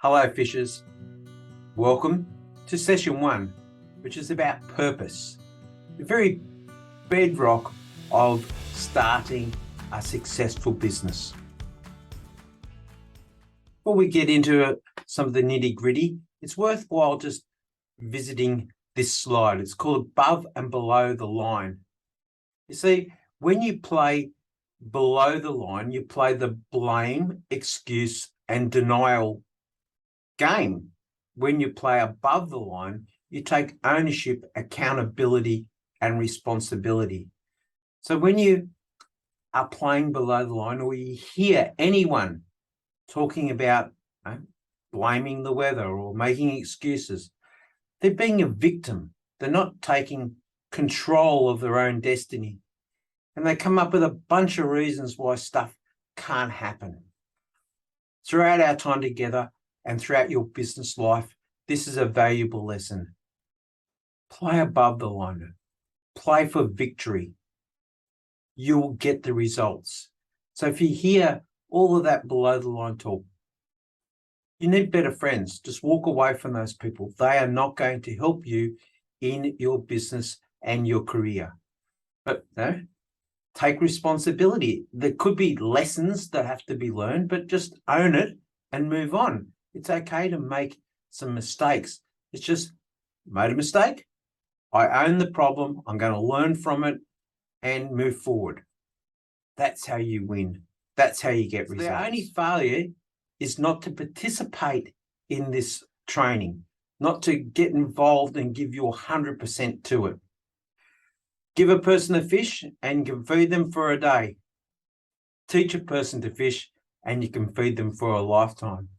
Hello, fishers. Welcome to session 1, which is about purpose, the very bedrock of starting a successful business. Before we get into some of the nitty-gritty, it's worthwhile just visiting this slide. It's called Above and Below the Line. You see, when you play below the line, you play the blame, excuse, and denial game. When you play above the line, you take ownership, accountability, and responsibility. So when you are playing below the line, or you hear anyone talking about blaming the weather or making excuses, they're being a victim. They're not taking control of their own destiny. And they come up with a bunch of reasons why stuff can't happen. Throughout our time together and throughout your business life, this is a valuable lesson. Play above the line. Play for victory. You'll get the results. So if you hear all of that below the line talk, you need better friends. Just walk away from those people. They are not going to help you in your business and your career. But take responsibility. There could be lessons that have to be learned, but just own it and move on. It's okay to make some mistakes. It's just made a mistake. I own the problem. I'm going to learn from it and move forward. That's how you win. That's how you get results. The only failure is not to participate in this training, not to get involved and give your 100% to it. Give a person a fish and you can feed them for a day. Teach a person to fish and you can feed them for a lifetime.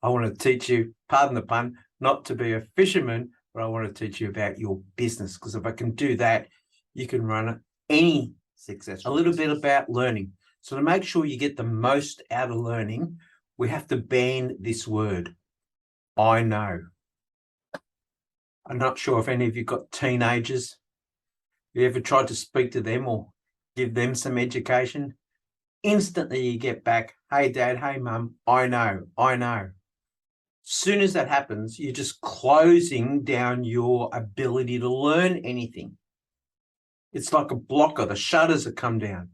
I want to teach you, pardon the pun, not to be a fisherman, but I want to teach you about your business, because if I can do that, you can run any successful. A little bit about learning. So to make sure you get the most out of learning, we have to ban this word, I know. I'm not sure if any of you got teenagers. You ever tried to speak to them or give them some education? Instantly you get back, hey dad, hey mum, I know, I know. Soon as that happens, you're just closing down your ability to learn anything. It's like a blocker, the shutters have come down.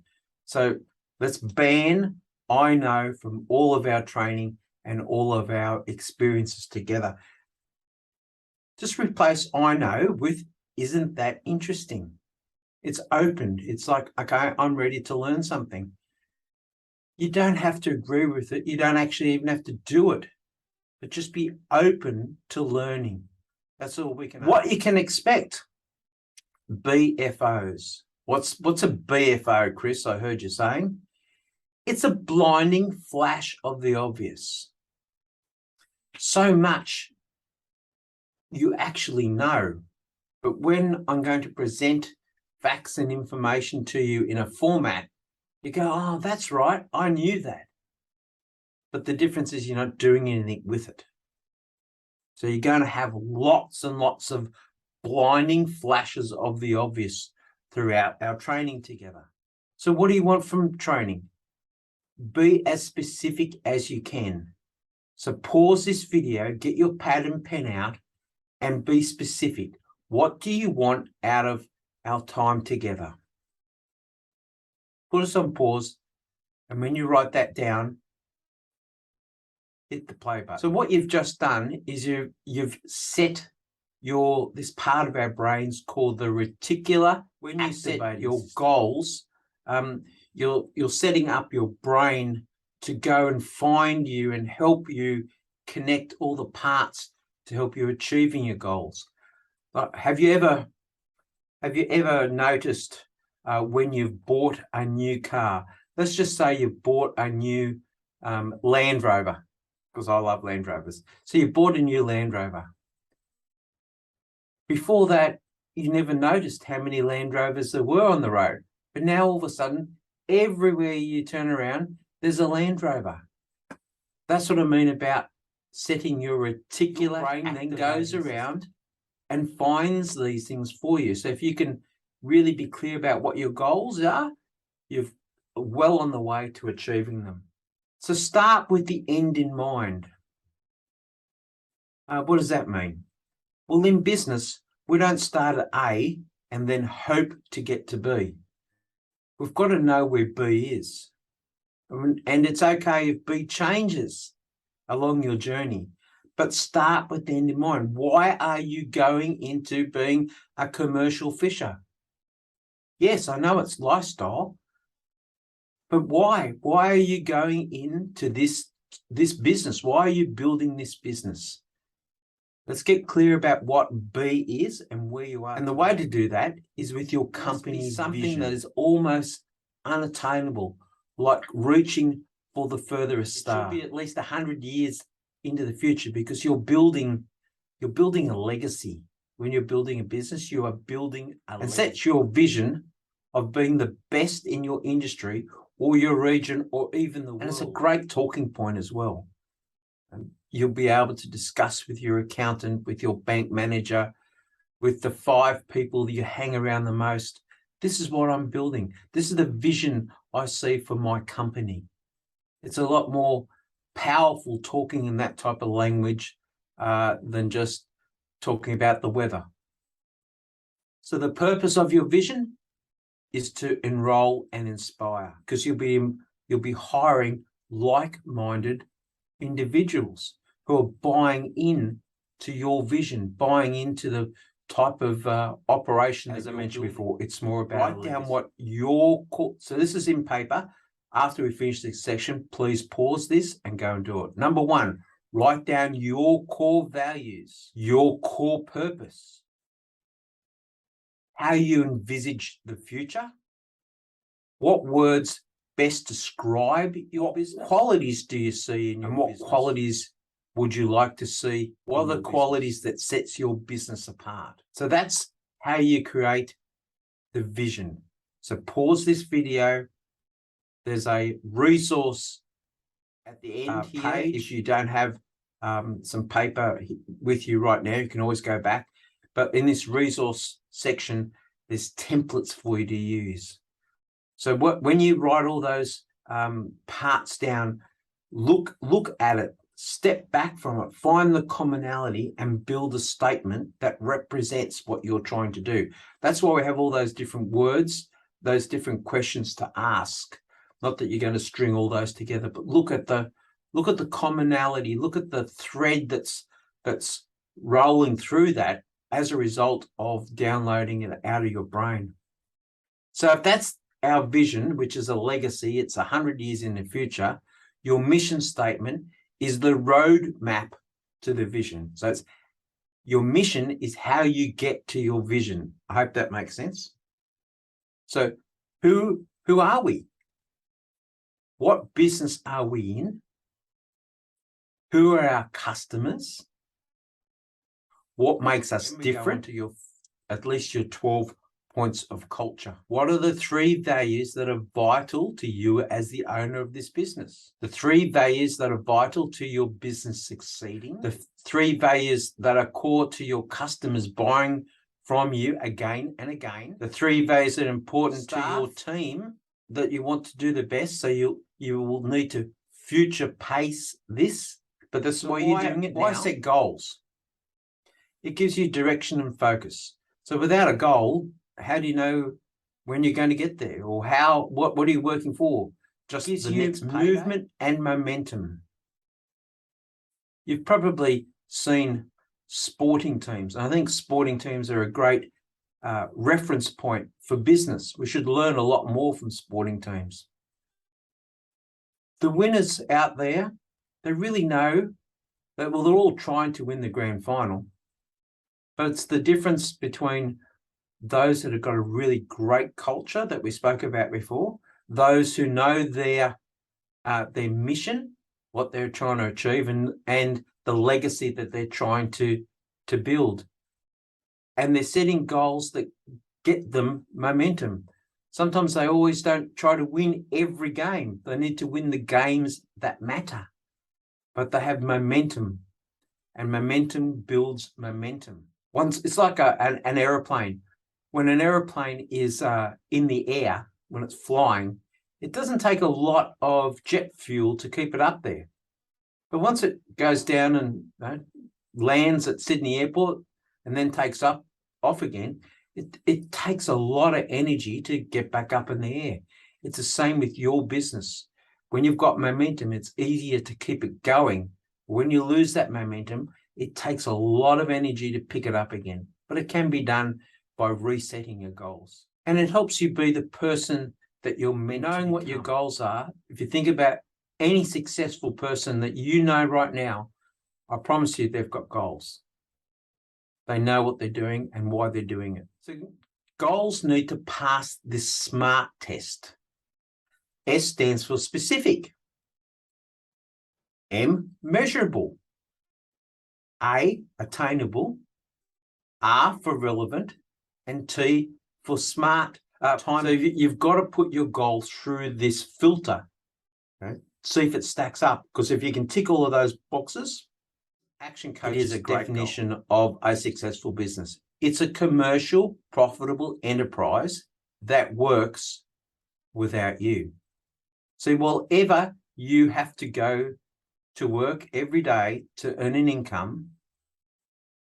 So let's ban I know from all of our training and all of our experiences together. Just replace I know with isn't that interesting? It's opened. It's like, okay, I'm ready to learn something. You don't have to agree with it. You don't actually even have to do it, but just be open to learning. That's all we can. What you can expect. BFOs. What's a BFO, Chris? I heard you saying. It's a blinding flash of the obvious. So much you actually know, but when I'm going to present facts and information to you in a format, you go, oh, that's right, I knew that. But the difference is you're not doing anything with it. So you're going to have lots and lots of blinding flashes of the obvious throughout our training together. So what do you want from training? Be as specific as you can. So pause this video, get your pad and pen out, and be specific. What do you want out of our time together? Put us on pause, and when you write that down, hit the play button. So what you've just done is you've set this part of our brains called the reticular. When you set your goals, you're setting up your brain to go and find you and help you connect all the parts to help you achieving your goals. Have you ever noticed when you've bought a new car? Let's just say you've bought a new Land Rover, because I love Land Rovers. So you bought a new Land Rover. Before that, you never noticed how many Land Rovers there were on the road. But now all of a sudden, everywhere you turn around, there's a Land Rover. That's what I mean about setting your reticular brain then goes around and finds these things for you. So if you can really be clear about what your goals are, you're well on the way to achieving them. So start with the end in mind. What does that mean? Well, in business, we don't start at A and then hope to get to B. We've got to know where B is. And it's okay if B changes along your journey, but start with the end in mind. Why are you going into being a commercial fisher? Yes, I know it's lifestyle, but why? Why are you going into this business? Why are you building this business? Let's get clear about what B is and where you are. And the way to do that is with your company something vision that is almost unattainable, like reaching for the furthest star. It should be at least 100 years into the future, because you're building a legacy. When you're building a business, you are building a legacy. And set your vision of being the best in your industry or your region or even the world. And it's a great talking point as well. You'll be able to discuss with your accountant, with your bank manager, with the 5 people that you hang around the most. This is what I'm building. This is the vision I see for my company. It's a lot more powerful talking in that type of language than just talking about the weather. So the purpose of your vision is to enroll and inspire, because you'll be hiring like-minded individuals who are buying in to your vision, buying into the type of operation. As I mentioned before, it's more about write down what your core. So this is in paper. After we finish this section, please pause this and go and do it. Number 1, write down your core values, your core purpose, how you envisage the future, what words best describe your business, what qualities do you see in your business, and what qualities would you like to see? What are the qualities that sets your business apart? So that's how you create the vision. So pause this video. There's a resource at the end here. If you don't have some paper with you right now, you can always go back. But in this resource section, there's templates for you to use. So when you write all those parts down, look at it, step back from it, find the commonality and build a statement that represents what you're trying to do. That's why we have all those different words, those different questions to ask. Not that you're going to string all those together, but look at the commonality, look at the thread that's rolling through that as a result of downloading it out of your brain. So if that's our vision, which is a legacy, it's 100 years in the future, your mission statement is the roadmap to the vision. So it's your mission is how you get to your vision. I hope that makes sense. So who are we? What business are we in? Who are our customers? What makes us different to at least your 12 points of culture? What are the 3 values that are vital to you as the owner of this business? The 3 values that are vital to your business succeeding? The 3 values that are core to your customers buying from you again and again? The 3 values that are important to your team that you want to do the best, so you will need to future pace this, but that's why you're doing it now. Why set goals? It gives you direction and focus. So without a goal, how do you know when you're going to get there, or what are you working for? Just gives you movement and momentum. You've probably seen sporting teams. I think sporting teams are a great reference point for business. We should learn a lot more from sporting teams. The winners out there, they really know that, well, they're all trying to win the grand final, but it's the difference between those that have got a really great culture that we spoke about before, those who know their mission, what they're trying to achieve, and the legacy that they're trying to build. And they're setting goals that get them momentum. Sometimes they always don't try to win every game. They need to win the games that matter. But they have momentum, and momentum builds momentum. It's like an aeroplane. When an aeroplane is in the air, when it's flying, it doesn't take a lot of jet fuel to keep it up there. But once it goes down and lands at Sydney Airport and then takes off again, it takes a lot of energy to get back up in the air. It's the same with your business. When you've got momentum, it's easier to keep it going. When you lose that momentum, it takes a lot of energy to pick it up again, but it can be done by resetting your goals. And it helps you be the person that you're meant to become. Knowing what your goals are, if you think about any successful person that you know right now, I promise you they've got goals. They know what they're doing and why they're doing it. So goals need to pass this SMART test. S stands for specific. M, measurable. A, attainable. R for relevant. And T for smart. Time. So you've got to put your goal through this filter. Okay? See if it stacks up. Because if you can tick all of those boxes, Action Coach is a definition of a successful business. It's a commercial, profitable enterprise that works without you. See, wherever you have to go to work every day to earn an income,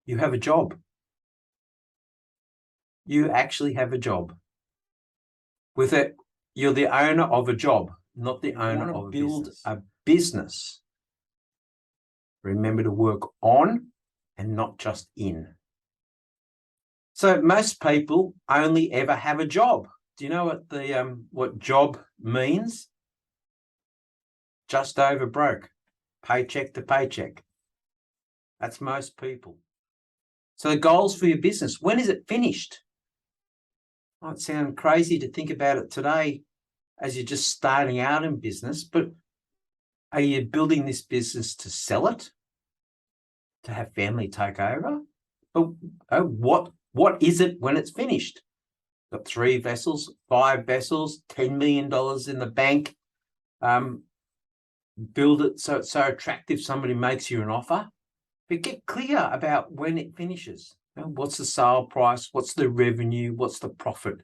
you have a job. You actually have a job. With it, you're the owner of a job, not the owner of a business. A business. Remember to work on and not just in. So most people only ever have a job. Do you know what job means? Just over broke, paycheck to paycheck. That's most people. So the goals for your business, when is it finished? Might sound crazy to think about it today as you're just starting out in business, but are you building this business to sell it? To have family take over? What is it when it's finished? Got 3 vessels, 5 vessels, $10 million in the bank. Build it so it's so attractive somebody makes you an offer. But get clear about when it finishes. What's the sale price? What's the revenue? What's the profit?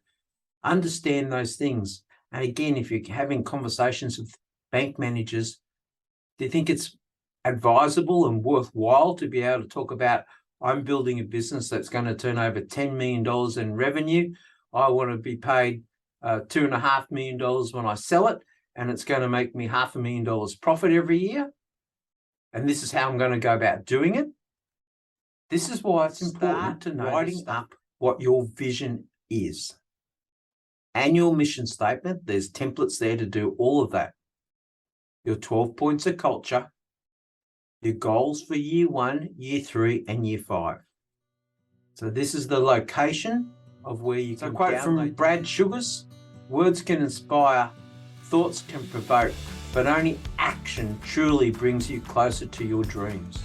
Understand those things. And again, if you're having conversations with bank managers, do you think it's advisable and worthwhile to be able to talk about, I'm building a business that's going to turn over $10 million in revenue. I want to be paid $2.5 million when I sell it, and it's going to make me $500,000 profit every year. And this is how I'm going to go about doing it. This is why it's important to know writing up what your vision is. Annual mission statement, there's templates there to do all of that. Your 12 points of culture, your goals for year 1, year 3, and year 5. So this is the location of where you can quote from Brad Sugars, words can inspire, thoughts can provoke, but only action truly brings you closer to your dreams.